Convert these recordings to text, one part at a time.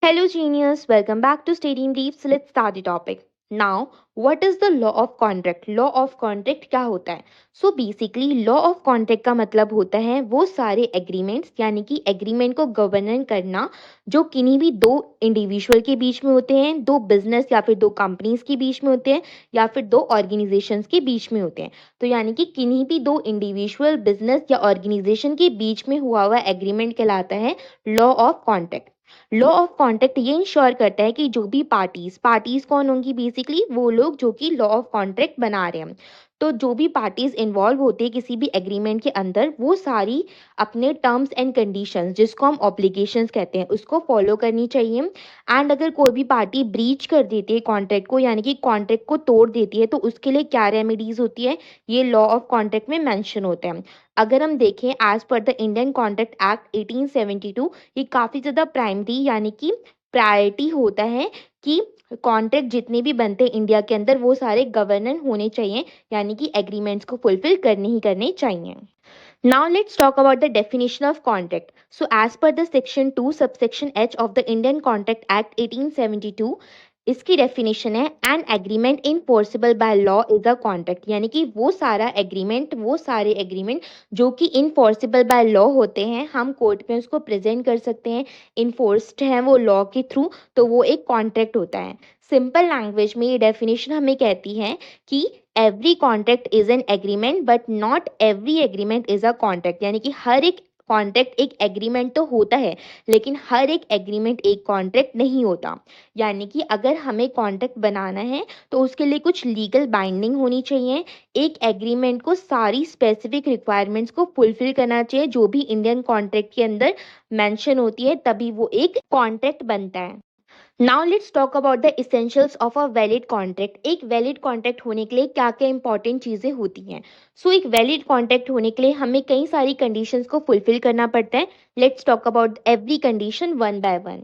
Hello, genius. Welcome back to Stadium Deep. So let's start the topic. Now, what is the law of contract? Law of contract क्या होता है? So basically, law of contract का मतलब होता है वो सारे agreements यानी कि agreement को govern करना जो किन्हीं भी दो individual के बीच में होते हैं, दो business या फिर दो companies के बीच में होते हैं या फिर दो organizations के बीच में होते हैं. तो यानी कि किन्हीं भी दो individual business या organization के बीच में हुआ agreement कहलाता है law of contract. Law of contract ये इंश्योर करता है कि जो भी पार्टीज कौन होंगी बेसिकली वो लोग जो कि लॉ ऑफ कॉन्ट्रैक्ट बना रहे हैं तो जो भी पार्टीज इन्वॉल्व होते हैं किसी भी एग्रीमेंट के अंदर वो सारी अपने टर्म्स एंड कंडीशंस जिसको हम ऑब्लिगेशंस कहते हैं उसको फॉलो करनी चाहिए एंड अगर कोई भी पार्टी ब्रीच कर देती है कॉन्ट्रैक्ट को यानी कि कॉन्ट्रैक्ट को तोड़ देती है तो उसके लिए क्या रेमेडीज होती है ये लॉ ऑफ कॉन्ट्रैक्ट में मेंशन होते हैं अगर हम देखें as per the Indian contract act 1872 ये काफ़ी ज़्यादा प्राइमरी यानी कि प्रायोरिटी होता है कि कॉन्ट्रैक्ट जितने भी बनते हैं इंडिया के अंदर वो सारे गवर्नेंस होने चाहिए यानी कि एग्रीमेंट्स को फुलफिल करने ही करने चाहिए. Now let's talk about the definition of contract. So as per the section 2 subsection H of the Indian Contract Act 1872 इसकी डेफिनेशन है an agreement enforceable by law is a contract यानी कि वो सारे एग्रीमेंट जो कि इनफोर्सिबल बाय लॉ होते हैं हम कोर्ट में उसको प्रेजेंट कर सकते हैं इनफोर्स्ड हैं वो लॉ के थ्रू तो वो एक कॉन्ट्रैक्ट होता है. सिंपल लैंग्वेज में ये डेफिनेशन हमें कहती है कि every contract is an agreement but not every agreement is a contract यानी कि हर एक कॉन्ट्रैक्ट एक एग्रीमेंट तो होता है लेकिन हर एक एग्रीमेंट एक कॉन्ट्रैक्ट नहीं होता. यानी कि अगर हमें कॉन्ट्रैक्ट बनाना है तो उसके लिए कुछ लीगल बाइंडिंग होनी चाहिए एक एग्रीमेंट को सारी स्पेसिफिक रिक्वायरमेंट्स को फुलफिल करना चाहिए जो भी इंडियन कॉन्ट्रैक्ट के अंदर मेंशन होती है तभी वो एक कॉन्ट्रैक्ट बनता है. Now let's talk about the essentials of a valid contract एक वैलिड कॉन्ट्रैक्ट होने के लिए क्या क्या इंपॉर्टेंट चीज़ें होती हैं. एक वैलिड कॉन्ट्रैक्ट होने के लिए हमें कई सारी कंडीशंस को फुलफिल करना पड़ता है. Let's talk about every condition one by one.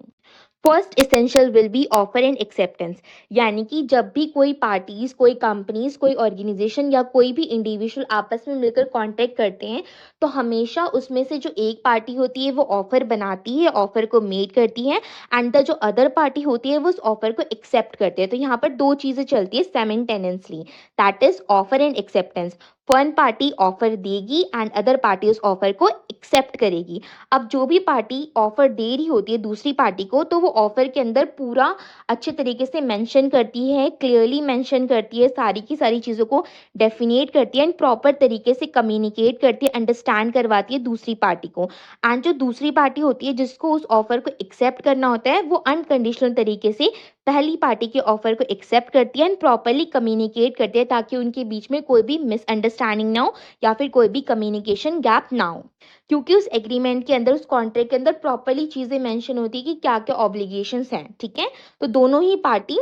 First essential will be offer and acceptance यानी कि जब भी कोई पार्टीज कोई कंपनीज कोई ऑर्गेनाइजेशन या कोई भी इंडिविजुअल आपस में मिलकर कॉन्ट्रैक्ट करते हैं तो हमेशा उसमें से जो एक पार्टी होती है वो ऑफर बनाती है ऑफर को मेड करती है एंड द जो अदर पार्टी होती है वो उस ऑफर को एक्सेप्ट करते हैं. तो यहाँ पर दो चीज़ें चलती है simultaneously that is offer and acceptance. One party offer देगी एंड अदर पार्टी उस ऑफर को एक्सेप्ट करेगी. अब जो भी पार्टी ऑफर दे रही होती है दूसरी पार्टी को तो वो ऑफर के अंदर पूरा अच्छे तरीके से मेंशन करती है क्लियरली मेंशन करती है सारी की सारी चीज़ों को डेफिनेट करती है एंड प्रॉपर तरीके से कम्युनिकेट करती है अंडरस्टैंड करवाती है दूसरी पार्टी को. एंड जो दूसरी पार्टी होती है जिसको उस ऑफर को एक्सेप्ट करना होता है वो अनकंडीशनल तरीके से पहली पार्टी के ऑफर को एक्सेप्ट करती है एंड प्रॉपरली कम्युनिकेट करती है ताकि उनके बीच में कोई भी मिसअंडरस्टैंडिंग ना हो या फिर कोई भी कम्युनिकेशन गैप ना हो क्योंकि उस एग्रीमेंट के अंदर उस कॉन्ट्रैक्ट के अंदर प्रॉपरली चीज़ें मेंशन होती है कि क्या क्या ऑब्लिगेशंस हैं. ठीक है तो दोनों ही पार्टी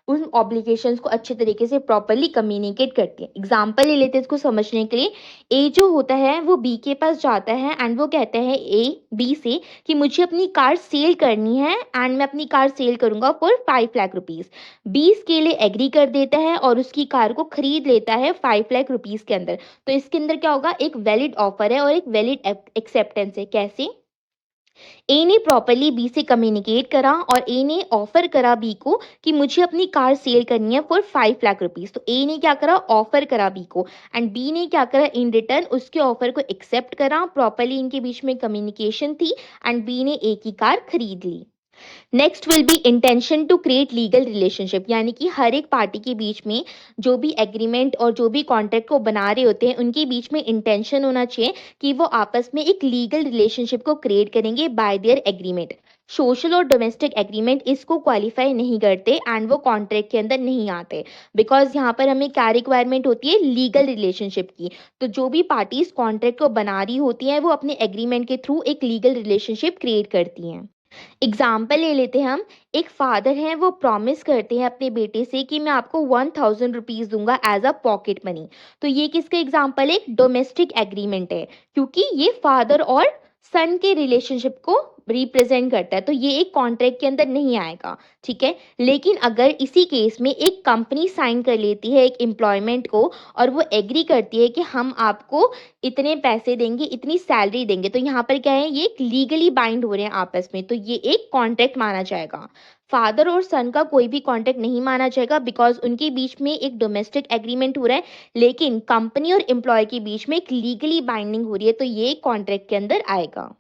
उन ऑब्लिगेशंस को अच्छे तरीके से प्रॉपरली कम्युनिकेट करती है. एग्जाम्पल ले लेते हैं इसको समझने के लिए. ए जो होता है वो बी के पास जाता है एंड वो कहता है ए बी से कि मुझे अपनी कार सेल करनी है एंड मैं अपनी कार सेल करूंगा फॉर 5 लाख रुपीज़. बी इसके लिए एग्री कर देता है और उसकी कार को खरीद लेता है 5 लाख रुपीज़ के अंदर. तो इसके अंदर क्या होगा एक वैलिड ऑफर है और एक वैलिड एक्सेप्टेंस है. कैसे ए ने प्रॉपरली बी से कम्युनिकेट करा और ए ने ऑफर करा बी को कि मुझे अपनी कार सेल करनी है फॉर 5 लाख रुपीज़. तो ए ने क्या करा ऑफर करा बी को एंड बी ने क्या करा इन रिटर्न उसके ऑफर को एक्सेप्ट करा प्रॉपरली इनके बीच में कम्युनिकेशन थी एंड बी ने ए की कार खरीद ली. Next will be intention to create legal relationship यानी कि हर एक पार्टी के बीच में जो भी एग्रीमेंट और जो भी कॉन्ट्रैक्ट को बना रहे होते हैं उनके बीच में इंटेंशन होना चाहिए कि वो आपस में एक लीगल रिलेशनशिप को क्रिएट करेंगे बाय देयर एग्रीमेंट. सोशल और डोमेस्टिक एग्रीमेंट इसको क्वालिफाई नहीं करते एंड वो कॉन्ट्रैक्ट के अंदर नहीं आते बिकॉज यहाँ पर हमें क्या रिक्वायरमेंट होती है लीगल रिलेशनशिप की. तो जो भी पार्टीज कॉन्ट्रैक्ट को बना रही होती हैं वो अपने एग्रीमेंट के थ्रू एक लीगल रिलेशनशिप क्रिएट करती हैं. एग्जाम्पल ले लेते हैं हम. एक फादर हैं वो प्रॉमिस करते हैं अपने बेटे से कि मैं आपको 1000 रुपीज़ दूंगा एज अ पॉकेट मनी. तो ये किसका एग्जाम्पल है एक डोमेस्टिक एग्रीमेंट है क्योंकि ये फादर और सन के रिलेशनशिप को रिप्रेजेंट करता है, तो ये एक कॉन्ट्रैक्ट के अंदर नहीं आएगा, ठीक है। लेकिन अगर इसी केस में एक कंपनी साइन कर लेती है एक एम्प्लॉयमेंट को और वो एग्री करती है कि हम आपको इतने पैसे देंगे, इतनी सैलरी देंगे, तो यहाँ पर क्या है, ये एक लीगली बाइंड हो रहे हैं आपस में, तो ये एक कॉन्ट्रैक्ट माना जाएगा। फादर और सन का कोई भी कॉन्ट्रैक्ट नहीं माना जाएगा बिकॉज उनके बीच में एक डोमेस्टिक एग्रीमेंट हो रहा है, लेकिन कंपनी और एम्प्लॉय के बीच में एक लीगली बाइंडिंग हो रही है, तो ये कॉन्ट्रैक्ट के अंदर आएगा।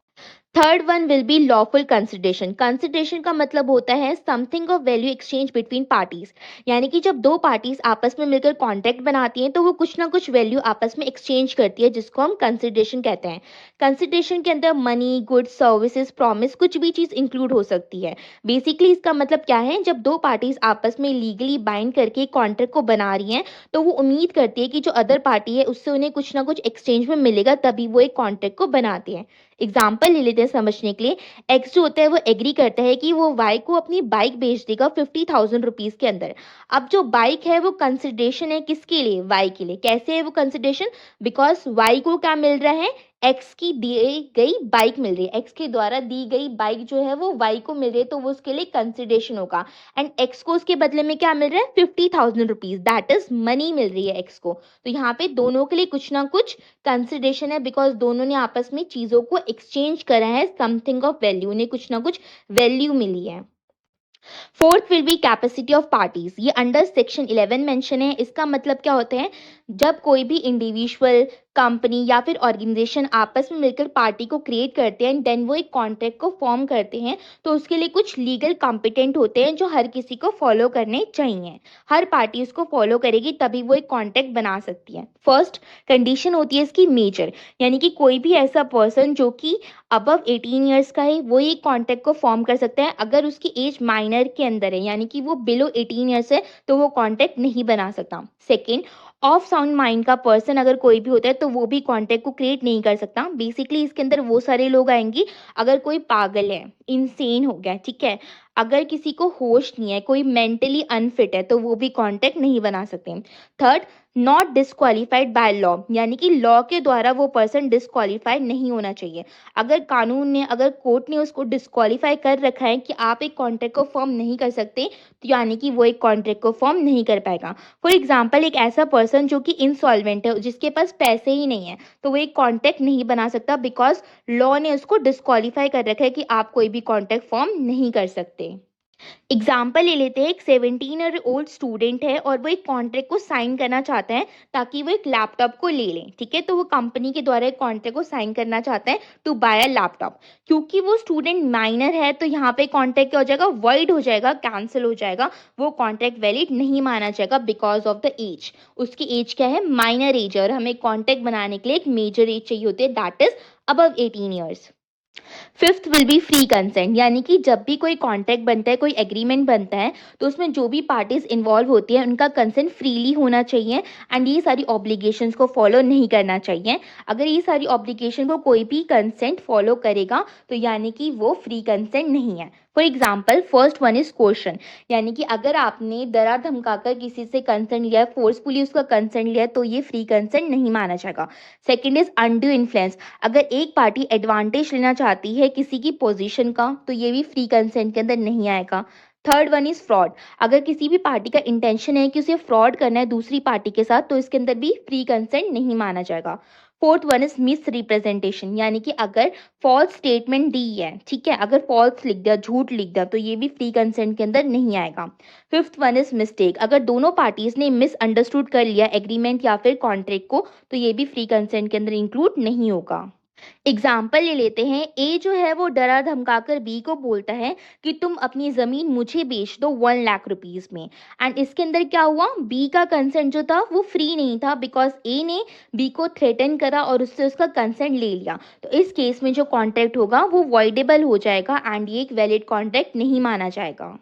Third one will B lawful consideration. Consideration का मतलब होता है something of value exchange between parties, यानी कि जब दो पार्टीज आपस में मिलकर कॉन्ट्रैक्ट बनाती हैं तो वो कुछ ना कुछ वैल्यू आपस में एक्सचेंज करती है, जिसको हम कंसिडरेशन कहते हैं। कंसिडरेशन के अंदर मनी, गुड्स, सर्विसेज, प्रॉमिस, कुछ भी चीज इंक्लूड हो सकती है। बेसिकली इसका मतलब क्या है, जब दो पार्टीज आपस में लीगली बाइंड करके कॉन्ट्रैक्ट को बना रही हैं तो वो उम्मीद करती है कि जो अदर पार्टी है उससे उन्हें कुछ ना कुछ एक्सचेंज में मिलेगा, तभी वो एक कॉन्ट्रैक्ट को बनाते हैं। एग्जाम्पल ले लेते हैं समझने के लिए। एक्स जो होता है वो एग्री करता है कि वो वाई को अपनी बाइक बेच देगा 50,000 रुपीज के अंदर। अब जो बाइक है वो कंसिडरेशन है किसके लिए, वाई के लिए। कैसे है वो कंसिडरेशन, बिकॉज वाई को क्या मिल रहा है, एक्स की दी गई बाइक मिल रही है, एक्स के द्वारा दी गई बाइक जो है वो वाई को मिल रही है, तो वो उसके लिए कंसिडरेशन होगा। एंड एक्स को उसके बदले में क्या मिल रहा है, 50,000 रुपीज, दैट इज मनी मिल रही है एक्स को। तो यहाँ पे दोनों के लिए कुछ ना कुछ कंसिडरेशन है, बिकॉज दोनों ने आपस में चीजों को एक्सचेंज करा है, समथिंग ऑफ वैल्यू, उन्हें कुछ ना कुछ वैल्यू मिली है। Fourth will be capacity of parties, ये अंडर सेक्शन 11 मेंशन है। इसका मतलब क्या होता है, जब कोई भी इंडिविजुअल, कंपनी या फिर ऑर्गेनाइजेशन आपस में मिलकर पार्टी को क्रिएट करते हैं, देन वो एक कॉन्ट्रैक्ट को फॉर्म करते हैं, तो उसके लिए कुछ लीगल कॉम्पिटेंट होते हैं जो हर किसी को फॉलो करने चाहिए। हर पार्टी उसको फॉलो करेगी तभी वो एक कॉन्ट्रैक्ट बना सकती है। फर्स्ट कंडीशन होती है इसकी मेजर, यानी कि कोई भी ऐसा पर्सन जो कि अबव 18 ईयर्स का है वो एक कॉन्ट्रैक्ट को फॉर्म कर सकता है। अगर उसकी एज माइनर के अंदर है, यानी कि वो बिलो 18 ईयर्स है, तो वो कॉन्ट्रैक्ट नहीं बना सकता। सेकेंड, ऑफ साउंड माइंड का पर्सन अगर कोई भी होता है तो वो भी कॉन्ट्रैक्ट को क्रिएट नहीं कर सकता। बेसिकली इसके अंदर वो सारे लोग आएंगे, अगर कोई पागल है, इंसेन हो गया, ठीक है, अगर किसी को होश नहीं है, कोई मेंटली अनफिट है, तो वो भी कॉन्ट्रैक्ट नहीं बना सकते। Third, not disqualified by law, यानी कि लॉ के द्वारा वो पर्सन डिस्क्वालिफाइड नहीं होना चाहिए। अगर कानून ने, अगर कोर्ट ने उसको डिस्क्वालीफाई कर रखा है कि आप एक कॉन्ट्रैक्ट को फॉर्म नहीं कर सकते, तो यानी कि वो एक कॉन्ट्रैक्ट को फॉर्म नहीं कर पाएगा। फॉर एग्जाम्पल, एक ऐसा पर्सन जो कि इंसॉल्वेंट है, जिसके पास पैसे ही नहीं है, तो वो एक कॉन्ट्रैक्ट नहीं बना सकता, बिकॉज लॉ ने उसको डिस्क्वालीफाई कर रखा है कि आप कोई भी कॉन्ट्रैक्ट फॉर्म नहीं कर सकते। एग्जाम्पल ले लेते हैं, एक 17 ईयर ओल्ड स्टूडेंट है और वो एक कॉन्ट्रैक्ट को साइन करना चाहता है ताकि वो एक लैपटॉप को ले लें, ठीक है। तो वो कंपनी के द्वारा एक कॉन्ट्रैक्ट को साइन करना चाहता है टू बाय अ लैपटॉप। क्योंकि वो स्टूडेंट माइनर है, तो यहाँ पे कॉन्ट्रैक्ट क्या हो जाएगा, वॉइड हो जाएगा, कैंसिल हो जाएगा, वो कॉन्ट्रैक्ट वैलिड नहीं माना जाएगा बिकॉज ऑफ द एज। उसकी एज क्या है, माइनर एज है, और हमें कॉन्ट्रैक्ट बनाने के लिए एक मेजर एज चाहिए होती है, that is above 18 years. Fifth will be free consent, यानी कि जब भी कोई कॉन्ट्रैक्ट बनता है, कोई एग्रीमेंट बनता है, तो उसमें जो भी पार्टीज इन्वॉल्व होती है उनका कंसेंट फ्रीली होना चाहिए, एंड ये सारी ऑब्लिगेशंस को फॉलो नहीं करना चाहिए। अगर ये सारी ऑब्लिगेशन को कोई भी कंसेंट फॉलो करेगा तो यानी कि वो फ्री कंसेंट नहीं है। For example, first one is coercion, यानी कि अगर आपने डरा धमकाकर किसी से कंसेंट लिया, फोर्सफुली उसका कंसेंट लिया, तो ये फ्री कंसेंट नहीं माना जाएगा। सेकेंड इज अनड्यू इन्फ्लुएंस, अगर एक पार्टी एडवांटेज लेना चाहती है किसी की पोजीशन का, तो ये भी फ्री कंसेंट के अंदर नहीं आएगा। थर्ड वन इज फ्रॉड, अगर किसी भी पार्टी का इंटेंशन है कि उसे फ्रॉड करना है दूसरी पार्टी के साथ, तो इसके अंदर भी फ्री कंसेंट नहीं माना जाएगा। Fourth one is miss representation, यानी कि अगर फॉल्स स्टेटमेंट दी है, ठीक है, अगर फॉल्स लिख दिया, झूठ लिख दिया, तो ये भी फ्री कंसेंट के अंदर नहीं आएगा। फिफ्थ वन इज मिस्टेक, अगर दोनों पार्टीज ने मिसअंडरस्टूड कर लिया एग्रीमेंट या फिर कॉन्ट्रैक्ट को, तो ये भी फ्री कंसेंट के अंदर इंक्लूड नहीं होगा। एग्जाम्पल ले लेते हैं, ए जो है वो डरा धमकाकर बी को बोलता है कि तुम अपनी जमीन मुझे बेच दो 1 लाख रुपीज में, एंड इसके अंदर क्या हुआ, बी का कंसेंट जो था वो फ्री नहीं था, बिकॉज ए ने बी को थ्रेटन करा और उससे उसका कंसेंट ले लिया। तो इस केस में जो कॉन्ट्रैक्ट होगा वो वॉइडेबल हो जाएगा, एंड ये एक वैलिड कॉन्ट्रैक्ट नहीं माना जाएगा।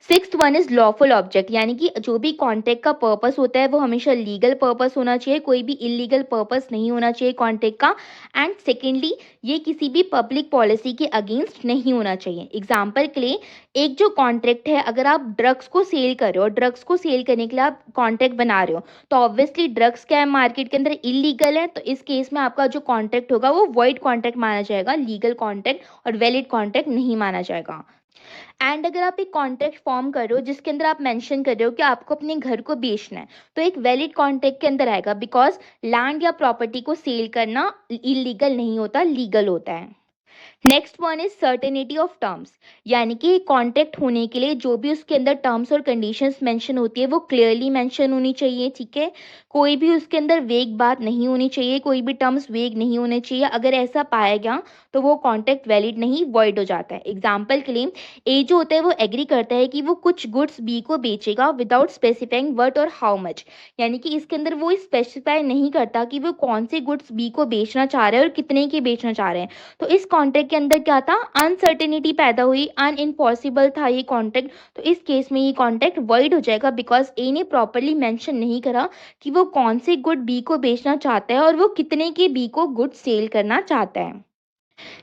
Sixth one is lawful object, यानी कि जो भी कॉन्ट्रैक्ट का पर्पस होता है वो हमेशा लीगल पर्पस होना चाहिए, कोई भी इलीगल पर्पस नहीं होना चाहिए कॉन्ट्रैक्ट का। एंड सेकेंडली, ये किसी भी पब्लिक पॉलिसी के अगेंस्ट नहीं होना चाहिए। एग्जाम्पल के लिए, एक जो कॉन्ट्रैक्ट है, अगर आप ड्रग्स को सेल कर रहे हो और ड्रग्स को सेल करने के लिए आप कॉन्ट्रैक्ट बना रहे हो, तो ऑब्वियसली ड्रग्स क्या है, मार्केट के अंदर इलीगल है, तो इस केस में आपका जो कॉन्ट्रैक्ट होगा वो वॉइड कॉन्ट्रैक्ट माना जाएगा, लीगल कॉन्ट्रैक्ट और वैलिड कॉन्ट्रैक्ट नहीं माना जाएगा। एंड अगर आप एक कॉन्ट्रैक्ट फॉर्म कर रहे हो जिसके अंदर आप मेंशन कर रहे हो कि आपको अपने घर को बेचना है, तो एक वैलिड कॉन्ट्रैक्ट के अंदर आएगा, बिकॉज लैंड या प्रॉपर्टी को सेल करना इलीगल नहीं होता, लीगल होता है। Next one is certainty of terms, यानी कि कॉन्ट्रैक्ट होने के लिए जो भी उसके अंदर टर्म्स और कंडीशंस मेंशन होती है वो क्लियरली मेंशन होनी चाहिए, ठीक है। कोई भी उसके अंदर वेग बात नहीं होनी चाहिए, कोई भी टर्म्स वेग नहीं होने चाहिए। अगर ऐसा पाया गया तो वो कॉन्ट्रैक्ट वैलिड नहीं, वॉइड हो जाता है। एग्जाम्पल के लिए, ए जो होता है वो एग्री करता है कि वो कुछ गुड्स बी को बेचेगा विदाउट स्पेसिफाइंग व्हाट और हाउ मच, यानी कि इसके अंदर वो स्पेसिफाई नहीं करता कि वो कौन से गुड्स बी को बेचना चाह रहे हैं और कितने के बेचना चाह रहे हैं। तो इस कॉन्ट्रैक्ट के अंदर क्या था, अनसर्टेनिटी पैदा हुई, इम्पॉसिबल था ये कॉन्ट्रैक्ट। तो इस केस में ये कॉन्ट्रैक्ट वॉइड हो जाएगा, बिकॉज ए ने प्रॉपरली मेंशन नहीं करा कि वो कौन से गुड बी को बेचना चाहता है और वो कितने के बी को गुड सेल करना चाहता है।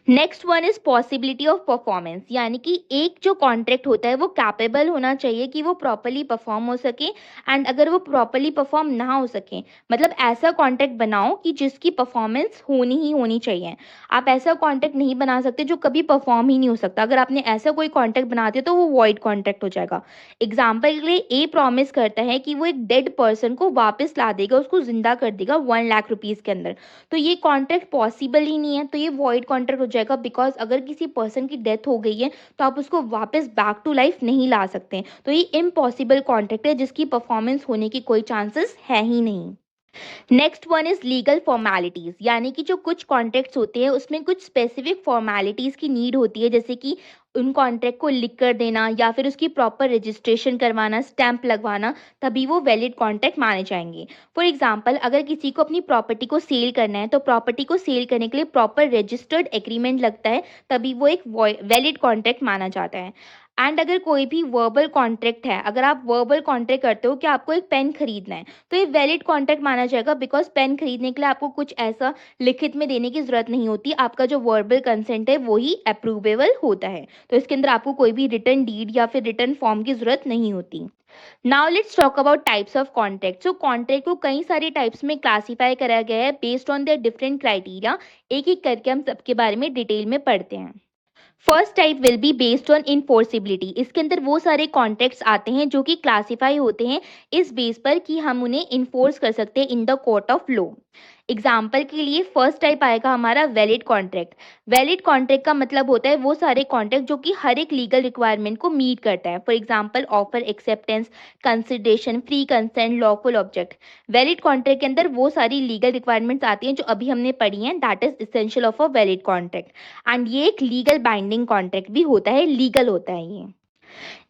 Next one is possibility of performance, यानी कि एक जो कॉन्ट्रैक्ट होता है वो कैपेबल होना चाहिए कि वो प्रॉपरली परफॉर्म हो सके। एंड अगर वो प्रॉपरली परफॉर्म ना हो सके, मतलब ऐसा कॉन्ट्रैक्ट बनाओ कि जिसकी परफॉर्मेंस होनी ही होनी चाहिए। आप ऐसा कॉन्ट्रैक्ट नहीं बना सकते जो कभी परफॉर्म ही नहीं हो सकता। अगर आपने ऐसा कोई कॉन्ट्रैक्ट बना दिया तो वो वॉइड कॉन्ट्रैक्ट हो जाएगा। एग्जाम्पल के लिए, ए प्रॉमिस करता है कि वो एक डेड पर्सन को वापस ला देगा, उसको जिंदा कर देगा 1 लाख रुपीज के अंदर। तो ये कॉन्ट्रैक्ट पॉसिबल ही नहीं है, तो ये वॉइड कॉन्ट्रैक्ट हो जाएगा, बिकॉज अगर किसी पर्सन की डेथ हो गई है तो आप उसको वापस बैक टू लाइफ नहीं ला सकते। तो ये इम्पॉसिबल कॉन्ट्रैक्ट है जिसकी परफॉर्मेंस होने की कोई चांसेस है ही नहीं। Next one is legal formalities, यानी कि जो कुछ कॉन्ट्रैक्ट्स होते हैं उसमें कुछ स्पेसिफिक फॉर्मेलिटीज की नीड होती है, जैसे कि उन कॉन्ट्रैक्ट को लिख कर देना या फिर उसकी प्रॉपर रजिस्ट्रेशन करवाना, स्टैंप लगवाना, तभी वो वैलिड कॉन्ट्रैक्ट माने जाएंगे। फॉर एग्जांपल, अगर किसी को अपनी प्रॉपर्टी को सेल करना है तो प्रॉपर्टी को सेल करने के लिए प्रॉपर रजिस्टर्ड एग्रीमेंट लगता है, तभी वो एक वैलिड कॉन्ट्रैक्ट माना जाता है। एंड अगर कोई भी वर्बल कॉन्ट्रैक्ट है, अगर आप वर्बल कॉन्ट्रैक्ट करते हो कि आपको एक पेन खरीदना है, तो ये वैलिड कॉन्ट्रैक्ट माना जाएगा, बिकॉज पेन खरीदने के लिए आपको कुछ ऐसा लिखित में देने की जरूरत नहीं होती, आपका जो वर्बल कंसेंट है वो ही अप्रूवेबल होता है। तो इसके अंदर आपको कोई भी रिटर्न डीड या फिर रिटर्न फॉर्म की जरूरत नहीं होती। Now let's talk about types of contract. So contract को कई सारे टाइप्स में क्लासीफाई करा गया है based on their different criteria. एक एक करके हम सबके बारे में डिटेल में पढ़ते हैं। First type will be based on enforceability. इसके अंदर वो सारे कॉन्ट्रैक्ट्स आते हैं जो कि क्लासिफाई होते हैं इस बेस पर कि हम उन्हें इन्फोर्स कर सकते हैं in the court of law. Example के लिए, फर्स्ट टाइप आएगा हमारा वैलिड कॉन्ट्रैक्ट। वैलिड कॉन्ट्रैक्ट का मतलब होता है वो सारे कॉन्ट्रैक्ट जो कि हर एक लीगल रिक्वायरमेंट को मीट करता है। For example, offer, acceptance, consideration, free consent, lawful object. Valid contract के अंदर वो सारी लीगल रिक्वायरमेंट्स आती हैं जो अभी हमने पढ़ी हैं, that is essential of a valid contract. And ये एक लीगल बाइंडिंग कॉन्ट्रैक्ट भी होता है, लीगल होता है ये।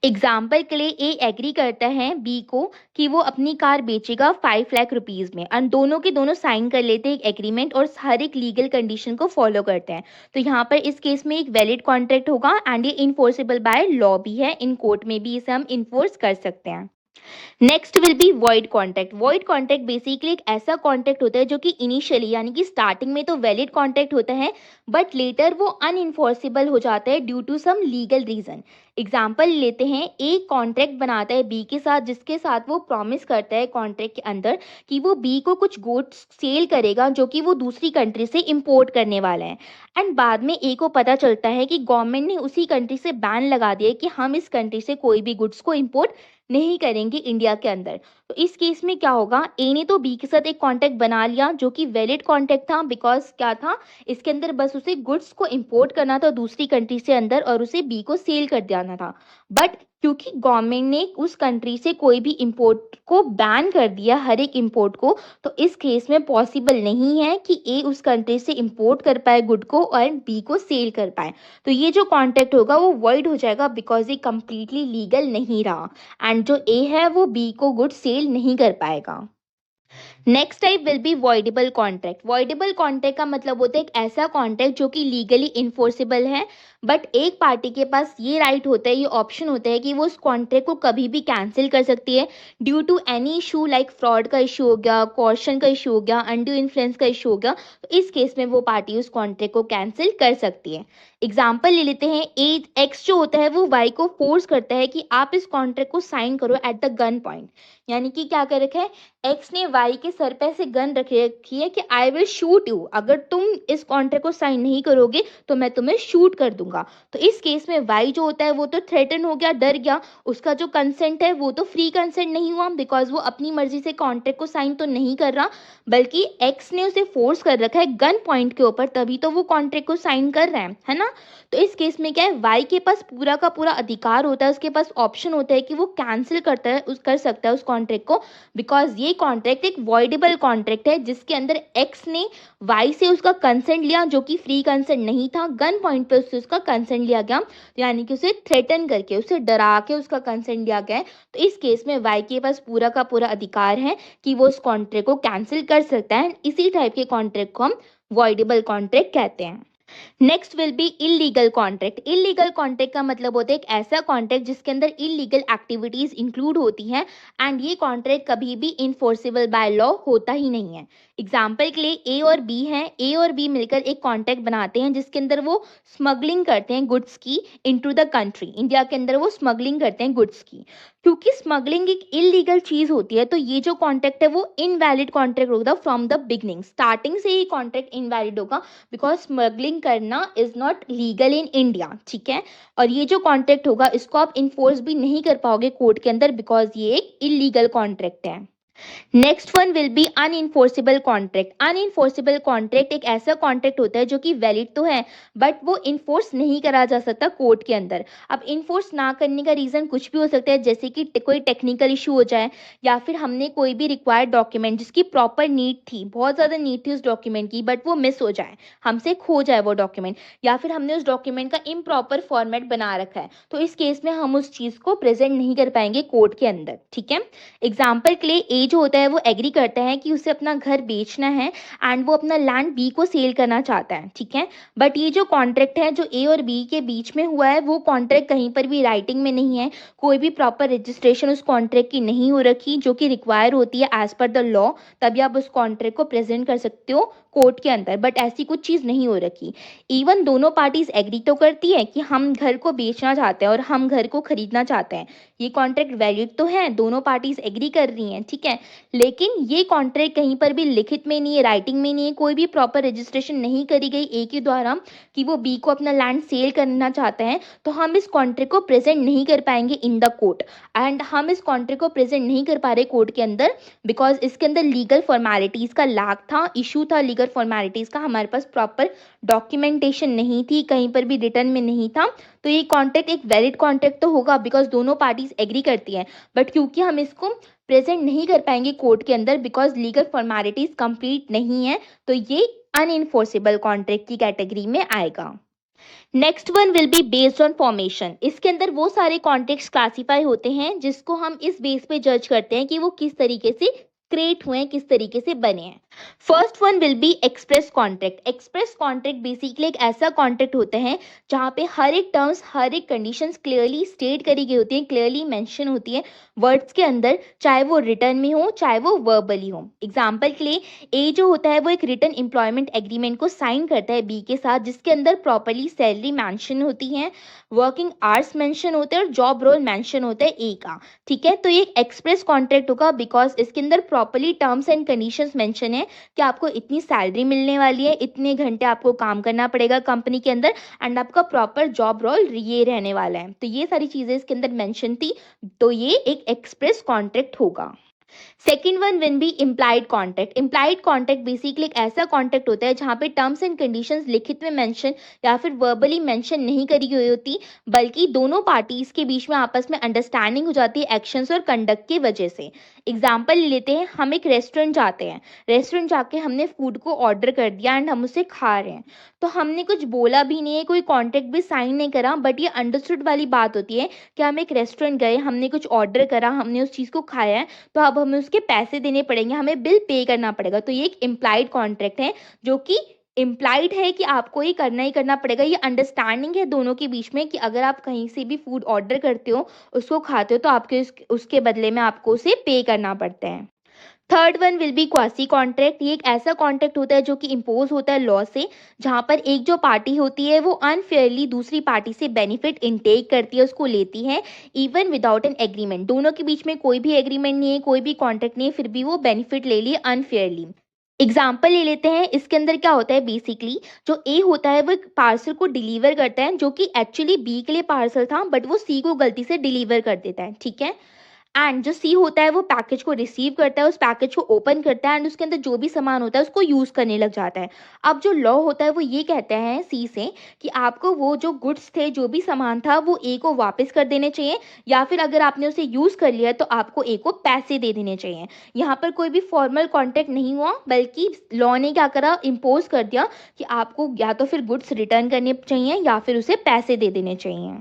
एग्जाम्पल के लिए, ए एग्री करता है बी को कि वो अपनी कार बेचेगा 5 लाख रुपीज में, और दोनों के दोनों साइन कर लेते हैं एक एग्रीमेंट और हर एक लीगल कंडीशन को फॉलो करते हैं। तो यहाँ पर इस केस में एक वैलिड कॉन्ट्रैक्ट होगा एंड ये इन्फोर्सेबल बाय लॉ भी है, इन कोर्ट में भी इसे हम इन्फोर्स कर सकते हैं। Next will be void contract. Void contract basically एक ऐसा कॉन्ट्रैक्ट होता है जो कि इनिशियली, यानी कि स्टार्टिंग में तो वैलिड कॉन्ट्रैक्ट होता है, बट लेटर वो अनइन्फोर्सेबल हो जाता है due to some legal reason. Example लेते हैं, एक कॉन्ट्रैक्ट बनाता है बी के साथ जिसके साथ वो प्रॉमिस करता है कॉन्ट्रैक्ट के अंदर कि वो बी को कुछ गुड्स सेल करेगा जो कि वो दूसरी कंट्री से इंपोर्ट करने वाला है। एंड बाद में ए को पता चलता है कि गवर्नमेंट ने उसी कंट्री से बैन लगा दिया है कि हम इस कंट्री से कोई भी गुड्स को इंपोर्ट नहीं करेंगे इंडिया के अंदर। तो इस केस में क्या होगा, ए ने तो बी के साथ एक कॉन्ट्रैक्ट बना लिया जो कि वैलिड कॉन्ट्रैक्ट था, बिकॉज क्या था, इसके अंदर बस उसे गुड्स को इंपोर्ट करना था दूसरी कंट्री से अंदर और उसे बी को सेल कर देना था। बट क्योंकि गवर्नमेंट ने उस कंट्री से कोई भी इंपोर्ट को बैन कर दिया, हर एक इंपोर्ट को, तो इस केस में पॉसिबल नहीं है कि ए उस कंट्री से इंपोर्ट कर पाए गुड को और बी को सेल कर पाए। तो ये जो कॉन्ट्रैक्ट होगा वो वॉइड हो जाएगा, बिकॉज ये कंप्लीटली लीगल नहीं रहा एंड जो ए है वो बी को गुड सेल नहीं कर पाएगा। Next type will B voidable contract. Voidable contract का मतलब होता है एक ऐसा कॉन्ट्रैक्ट जो कि लीगली इन्फोर्सेबल है, बट एक पार्टी के पास ये राइट होता है, ये ऑप्शन होता है कि वो उस कॉन्ट्रैक्ट को कभी भी कैंसिल कर सकती है due to any issue, like fraud का इशू हो गया, कॉर्शन का इशू हो गया, अनड्यू इन्फ्लुएंस का इशू हो गया। तो इस केस में वो पार्टी उस कॉन्ट्रैक्ट को कैंसिल कर सकती है। एग्जाम्पल ले लेते हैं, ए एक्स जो होता है वो वाई को फोर्स करता है कि आप इस कॉन्ट्रैक्ट को साइन करो एट द गन पॉइंट। यानी कि क्या कर रखा है, एक्स ने वाई के सर पे ऐसे गन रखी है कि आई विल शूट यू, अगर तुम इस कॉन्ट्रैक्ट को साइन नहीं करोगे तो मैं तुम्हें शूट कर दूंगा। तो इस केस में वाई जो होता है वो तो थ्रेटन हो गया, डर गया, उसका जो कंसेंट है वो तो फ्री कंसेंट नहीं हुआ, बिकॉज वो अपनी मर्जी से कॉन्ट्रैक्ट को साइन तो नहीं कर रहा, बल्कि एक्स ने उसे फोर्स कर रखा है गन पॉइंट के ऊपर, तभी तो वो कॉन्ट्रैक्ट को साइन कर रहा है ना। तो इस केस में क्या है, वाई के पास पूरा का पूरा अधिकार होता है, उसके पास ऑप्शन होता है कि वो कैंसिल कर सकता है उस कॉन्ट्रैक्ट को, बिकॉज ये कॉन्ट्रैक्ट एक वॉइडेबल कॉन्ट्रैक्ट है जिसके अंदर एक्स ने वाई से उसका कंसेंट लिया जो कि फ्री कंसेंट नहीं था, गन पॉइंट पे उससे उसका कंसेंट लिया गया, यानी कि उसे थ्रेटन करके, उसे डरा के उसका कंसेंट लिया गया है। तो इस केस में वाई के पास पूरा का पूरा अधिकार है कि वो उस कॉन्ट्रैक्ट को कैंसिल कर सकता है। इसी टाइप के कॉन्ट्रैक्ट को हम वॉइडेबल कॉन्ट्रैक्ट कहते हैं। Next will B illegal contract. Illegal contract का मतलब होता है एक ऐसा कॉन्ट्रैक्ट जिसके अंदर इलीगल एक्टिविटीज इंक्लूड होती हैं, एंड ये कॉन्ट्रैक्ट कभी भी इन्फोर्सेबल बाय लॉ होता ही नहीं है। एग्जाम्पल के लिए ए और बी हैं, ए और बी मिलकर एक कॉन्ट्रैक्ट बनाते हैं जिसके अंदर वो स्मगलिंग करते हैं गुड्स की इनटू द कंट्री, इंडिया के अंदर वो स्मगलिंग करते हैं गुड्स की। क्योंकि स्मगलिंग एक इलीगल चीज होती है, तो ये जो कॉन्ट्रैक्ट है वो इनवैलिड कॉन्ट्रैक्ट होगा फ्रॉम द बिगनिंग, स्टार्टिंग से ही कॉन्ट्रैक्ट इनवैलिड होगा, बिकॉज स्मगलिंग करना is not legal in India, ठीक है। और ये जो कॉन्ट्रैक्ट होगा इसको आप इन्फोर्स भी नहीं कर पाओगे कोर्ट के अंदर, बिकॉज ये एक इलीगल कॉन्ट्रैक्ट है। Next one will be unenforceable contract. Unenforceable contract एक ऐसा कॉन्ट्रैक्ट होता है जो कि वैलिड तो है, बट वो इन्फोर्स नहीं करा जा सकता कोर्ट के अंदर। अब इन्फोर्स ना करने का रीजन कुछ भी हो सकता है, जैसे कि कोई टेक्निकल इशू हो जाए, या फिर हमने कोई भी रिक्वायर्ड डॉक्यूमेंट जिसकी प्रॉपर नीड थी, बहुत ज़्यादा नीड थी उस डॉक्यूमेंट की, बट वो मिस हो जाए, हमसे खो जाए वो डॉक्यूमेंट, या फिर हमने उस डॉक्यूमेंट का इम्प्रॉपर फॉर्मेट बना रखा है, तो इस केस में हम उस चीज़ को प्रेजेंट नहीं कर पाएंगे कोर्ट के अंदर, ठीक है। एग्जाम्पल के लिए ए जो होता है वो एग्री करता है कि उसे अपना घर बेचना है एंड वो अपना लैंड बी को सेल करना चाहता है, ठीक है। बट ये जो कॉन्ट्रैक्ट है जो ए और बी के बीच में हुआ है, वो कॉन्ट्रैक्ट कहीं पर भी राइटिंग में नहीं है, कोई भी प्रॉपर रजिस्ट्रेशन उस कॉन्ट्रैक्ट की नहीं हो रखी जो कि रिक्वायर होती है एज पर द लॉ, तभी आप उस कॉन्ट्रैक्ट को प्रेजेंट कर सकते हो कोर्ट के अंदर, बट ऐसी कुछ चीज़ नहीं हो रखी। इवन दोनों पार्टीज एग्री तो करती है कि हम घर को बेचना चाहते हैं और हम घर को खरीदना चाहते हैं, ये कॉन्ट्रैक्ट वैलिड तो है, दोनों पार्टीज एग्री कर रही हैं, ठीक है। लेकिन ये कॉन्ट्रैक्ट कहीं पर भी लिखित में नहीं है, राइटिंग में नहीं है, कोई भी प्रॉपर रजिस्ट्रेशन नहीं करी गई ए के द्वारा कि वो बी को अपना लैंड सेल करना चाहता है, तो हम इस कॉन्ट्रैक्ट को प्रेजेंट नहीं कर पाएंगे इन द कोर्ट, एंड हम इस कॉन्ट्रैक्ट को प्रेजेंट नहीं कर पा रहे कोर्ट के अंदर, बिकॉज इसके अंदर लीगल फॉर्मेलिटीज का लैक था, इशू था लीगल फॉर्मेलिटीज का, हमारे पास प्रॉपर डॉक्यूमेंटेशन नहीं थी, कहीं पर भी रिटर्न में नहीं था। तो ये कॉन्ट्रैक्ट एक वैलिड कॉन्ट्रैक्ट तो होगा बिकॉज दोनों पार्टीज एग्री करती हैं, बट क्योंकि हम इसको प्रेजेंट नहीं कर पाएंगे कोर्ट के अंदर बिकॉज लीगल फॉर्मेलिटीज कंप्लीट नहीं है, तो ये अनइन्फोर्सेबल कॉन्ट्रैक्ट की कैटेगरी में आएगा। Next one will be based on formation. इसके अंदर वो सारे कॉन्ट्रैक्ट्स क्लासीफाई होते हैं जिसको हम इस बेस पे जज करते हैं कि वो किस तरीके से क्रिएट हुए हैं, किस तरीके से बने हैं। First one will be express contract. Express contract basically एक ऐसा कॉन्ट्रैक्ट होता है जहाँ पे हर एक टर्म्स, हर एक कंडीशंस क्लियरली स्टेट करी गई होती है, क्लियरली मेंशन होती है वर्ड्स के अंदर, चाहे वो रिटर्न में हो चाहे वो वर्बली हो। एग्जाम्पल के लिए ए जो होता है वो एक रिटर्न एम्प्लॉयमेंट एग्रीमेंट को साइन करता है बी के साथ, जिसके अंदर प्रॉपरली सैलरी मेंशन होती है, वर्किंग आवर्स मेंशन होते हैं और जॉब रोल मेंशन होता है ए का, ठीक है। तो ये एक्सप्रेस कॉन्ट्रैक्ट होगा बिकॉज इसके अंदर properly terms and conditions mention है कि आपको इतनी सैलरी मिलने वाली है, इतने घंटे आपको काम करना पड़ेगा कंपनी के अंदर, एंड आपका प्रॉपर जॉब रोल ये रहने वाला है। तो ये सारी चीज़ें इसके अंदर मेंशन थी, तो ये एक एक्सप्रेस कॉन्ट्रैक्ट होगा। Second one will B implied contract. Implied contract basically एक ऐसा कॉन्ट्रैक्ट होता है जहाँ पे टर्म्स एंड कंडीशंस लिखित में मेंशन या फिर वर्बली मेंशन नहीं करी गई होती, बल्कि दोनों पार्टीज के बीच में आपस में अंडरस्टैंडिंग हो जाती है एक्शंस और कंडक्ट की वजह से। एग्जाम्पल लेते हैं, हम एक रेस्टोरेंट जाते हैं, रेस्टोरेंट जाके हमने फूड को ऑर्डर कर दिया एंड हम उसे खा रहे हैं, तो हमने कुछ बोला भी नहीं है, कोई कॉन्ट्रैक्ट भी साइन नहीं करा, बट ये अंडरस्टूड वाली बात होती है कि हम एक रेस्टोरेंट गए, हमने कुछ ऑर्डर करा, हमने उस चीज़ को खाया है, तो अब अब हमें उसके पैसे देने पड़ेंगे, हमें बिल पे करना पड़ेगा। तो ये एक इम्प्लाइड कॉन्ट्रैक्ट है जो कि इम्प्लाइड है कि आपको ये करना ही करना पड़ेगा। ये अंडरस्टैंडिंग है दोनों के बीच में कि अगर आप कहीं से भी फूड ऑर्डर करते हो, उसको खाते हो, तो आपके उसके बदले में आपको उसे पे करना पड़ता है। Third one will B quasi contract. ये एक ऐसा कॉन्ट्रैक्ट होता है जो कि इम्पोज होता है लॉ से, जहाँ पर एक जो पार्टी होती है वो अनफेयरली दूसरी पार्टी से बेनिफिट इनटेक करती है, उसको लेती है, इवन विदाउट एन एग्रीमेंट। दोनों के बीच में कोई भी एग्रीमेंट नहीं है, कोई भी कॉन्ट्रैक्ट नहीं है, फिर भी वो बेनिफिट ले लिए अनफेयरली। एग्जाम्पल ले लेते हैं। इसके अंदर क्या होता है, बेसिकली जो ए होता है वो एक पार्सल को डिलीवर करता है जो कि एक्चुअली बी के लिए पार्सल था, बट वो सी को गलती से डिलीवर कर देता है, ठीक है। एंड जो सी होता है वो पैकेज को रिसीव करता है, उस पैकेज को ओपन करता है एंड उसके अंदर जो भी सामान होता है उसको यूज़ करने लग जाता है। अब जो लॉ होता है वो ये कहता है सी से कि आपको वो जो गुड्स थे, जो भी सामान था, वो ए को वापस कर देने चाहिए, या फिर अगर आपने उसे यूज़ कर लिया तो आपको ए को पैसे दे देने चाहिए। यहाँ पर कोई भी फॉर्मल कॉन्ट्रैक्ट नहीं हुआ, बल्कि लॉ ने क्या करा, इम्पोज कर दिया कि आपको या तो फिर गुड्स रिटर्न करने चाहिए या फिर उसे पैसे दे देने चाहिए।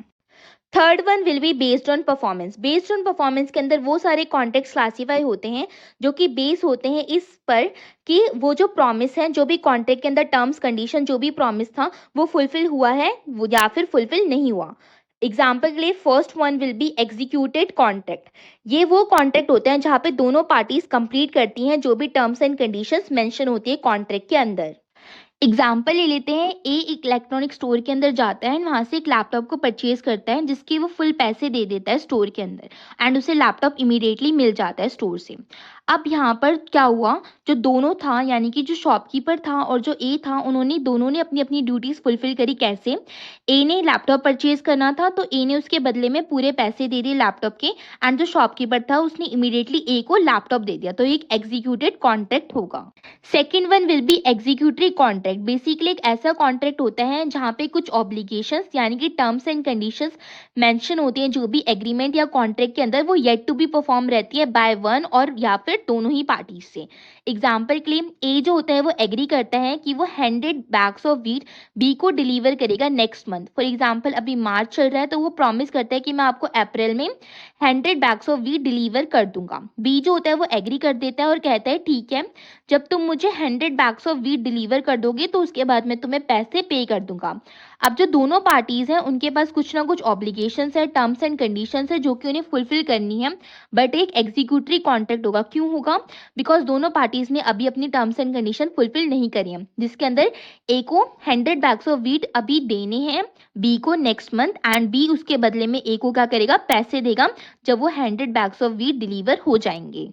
Third one will be based on performance. Based on performance के अंदर वो सारे कॉन्टेक्ट क्लासीफाई होते हैं जो कि बेस होते हैं इस पर कि वो जो प्रॉमिस है, जो भी कॉन्ट्रैक्ट के अंदर टर्म्स कंडीशन जो भी प्रॉमिस था वो फुलफिल हुआ है वो या फिर फुलफिल नहीं हुआ। एग्जाम्पल के लिए first one will be executed contract. ये वो कॉन्ट्रैक्ट होते हैं जहाँ पे दोनों पार्टीज कंप्लीट करती हैं जो भी टर्म्स एंड कंडीशंस मेंशन होती है कॉन्ट्रैक्ट के अंदर। एग्जाम्पल ले लेते हैं, ए एक इलेक्ट्रॉनिक स्टोर के अंदर जाता है एंड वहाँ से एक लैपटॉप को परचेज करता है जिसके वो फुल पैसे दे देता है स्टोर के अंदर, एंड उसे लैपटॉप इमीडिएटली मिल जाता है स्टोर से। अब यहाँ पर क्या हुआ, जो दोनों था यानी कि जो शॉपकीपर था और जो ए था, उन्होंने दोनों ने अपनी अपनी ड्यूटीज फुलफिल करी। कैसे? ए ने लैपटॉप परचेज करना था तो ए ने उसके बदले में पूरे पैसे दे दिए लैपटॉप के, एंड जो शॉपकीपर था उसने इमीडिएटली ए को लैपटॉप दे दिया। तो एक एग्जीक्यूटेड कॉन्ट्रैक्ट होगा। Second one will B executory contract. Basically एक ऐसा कॉन्ट्रैक्ट होता है जहाँ पे कुछ ऑब्लिगेशंस यानी कि टर्म्स एंड कंडीशंस मेंशन होती हैं जो भी एग्रीमेंट या कॉन्ट्रैक्ट के अंदर, वो येट टू बी परफॉर्म रहती है बाय वन और या फिर दोनों ही पार्टीज से। एग्जाम्पल के लिए ए जो होता है वो एग्री करता है कि वो 100 बैग्स ऑफ व्हीट बी को डिलीवर करेगा नेक्स्ट मंथ। फॉर एग्जाम्पल अभी मार्च चल रहा है तो वो प्रॉमिस करता है कि मैं आपको अप्रैल में 100 बैग्स ऑफ व्हीट डिलीवर कर दूंगा। बी जो होता है वो एग्री कर देता है और कहता है ठीक है, जब तुम मुझे 100 बैग्स ऑफ व्हीट डिलीवर कर दोगे तो उसके बाद मैं तुम्हें पैसे पे कर दूंगा। अब जो दोनों पार्टीज हैं उनके पास कुछ ना कुछ ऑब्लिगेशंस है, टर्म्स एंड कंडीशंस है जो कि उन्हें फुलफिल करनी है, बट एक एग्जीक्यूटरी कॉन्ट्रैक्ट होगा। क्यों होगा? बिकॉज दोनों पार्टीज ने अभी अपनी टर्म्स एंड कंडीशन फुलफिल नहीं करी है, जिसके अंदर ए को 100 बैग्स ऑफ व्हीट अभी देने हैं बी को नेक्स्ट मंथ, एंड बी उसके बदले में ए को क्या करेगा, पैसे देगा जब वो 100 बैग्स ऑफ व्हीट डिलीवर हो जाएंगे।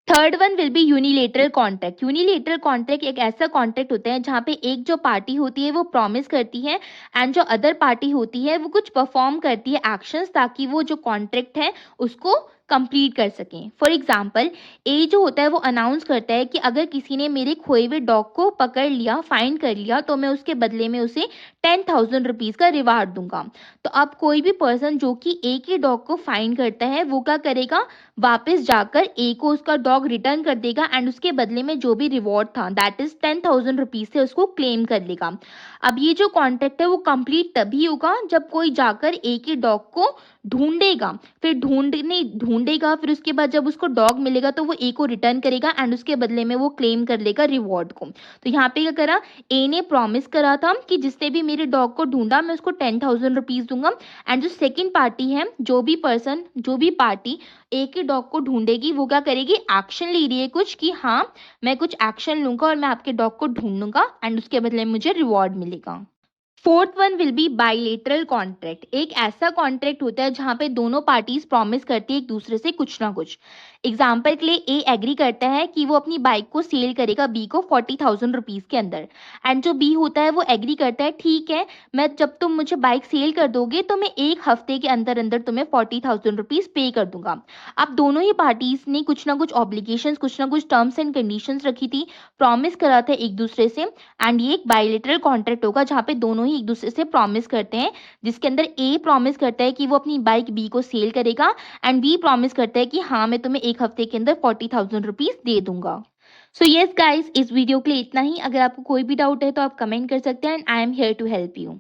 Third one will B unilateral contract. Unilateral contract एक ऐसा कॉन्ट्रैक्ट होता है जहाँ पे एक जो पार्टी होती है वो प्रॉमिस करती है एंड जो अदर पार्टी होती है वो कुछ परफॉर्म करती है एक्शंस, ताकि वो जो कॉन्ट्रैक्ट है उसको कंप्लीट कर सकें। फॉर एग्जाम्पल ए जो होता है वो अनाउंस करता है कि अगर किसी ने मेरे खोए हुए डॉग को पकड़ लिया, फाइंड कर लिया, तो मैं उसके बदले में उसे 10,000 रुपीज़ का रिवार्ड दूंगा। तो अब कोई भी पर्सन जो कि ए के डॉग को फाइंड करता है वो क्या करेगा, वापस जाकर ए को उसका डॉग रिटर्न कर देगा एंड उसके बदले में जो भी रिवॉर्ड था दैट इज 10,000 रुपीज़ से उसको क्लेम कर लेगा। अब ये जो कॉन्ट्रैक्ट है वो कंप्लीट तभी होगा जब कोई जाकर ए के डॉग को ढूंढेगा, फिर ढूंढेगा, फिर उसके बाद जब उसको डॉग मिलेगा तो वो ए को रिटर्न करेगा एंड उसके बदले में वो क्लेम कर लेगा रिवॉर्ड को। तो यहाँ पे क्या करा, ए ने प्रॉमिस करा था कि जिसने भी मेरे डॉग को ढूंढा मैं उसको 10,000 रुपीज़ दूंगा, एंड जो सेकेंड पार्टी है, जो भी पर्सन, जो भी पार्टी ए के डॉग को ढूंढेगी वो क्या करेगी, एक्शन ले रही है कुछ कि हाँ मैं कुछ एक्शन लूंगा और मैं आपके डॉग को ढूंढूंगा एंड उसके बदले में मुझे रिवॉर्ड मिलेगा। Fourth one will B bilateral contract. एक ऐसा कॉन्ट्रैक्ट होता है जहाँ पे दोनों पार्टीज प्रॉमिस करती है एक दूसरे से कुछ ना कुछ। एग्जाम्पल के लिए ए एग्री करता है कि वो अपनी बाइक को सेल करेगा बी को 40,000 रुपीज़ के अंदर, एंड जो बी होता है वो एग्री करता है ठीक है, मैं जब तुम मुझे बाइक सेल कर दोगे तो मैं एक हफ्ते के अंदर अंदर तुम्हें 40,000 रुपीज़ पे कर दूंगा। अब दोनों ही पार्टीज ने कुछ ना कुछ ऑब्लिगेशंस, कुछ ना कुछ टर्म्स एंड कंडीशंस रखी थी, प्रॉमिस करा था एक दूसरे से, एंड ये एक बायलेटरल कॉन्ट्रैक्ट होगा जहाँ पे दोनों ही एक दूसरे से प्रॉमिस करते हैं, जिसके अंदर ए प्रॉमिस करता है कि वो अपनी बाइक बी को सेल करेगा एंड बी प्रॉमिस करता है कि हाँ मैं तुम्हें एक हफ्ते के अंदर 40,000 रुपीज़ दे दूंगा। सो यस गाइस, इस वीडियो के लिए इतना ही। अगर आपको कोई भी डाउट है तो आप कमेंट कर सकते हैं and I am here to help you.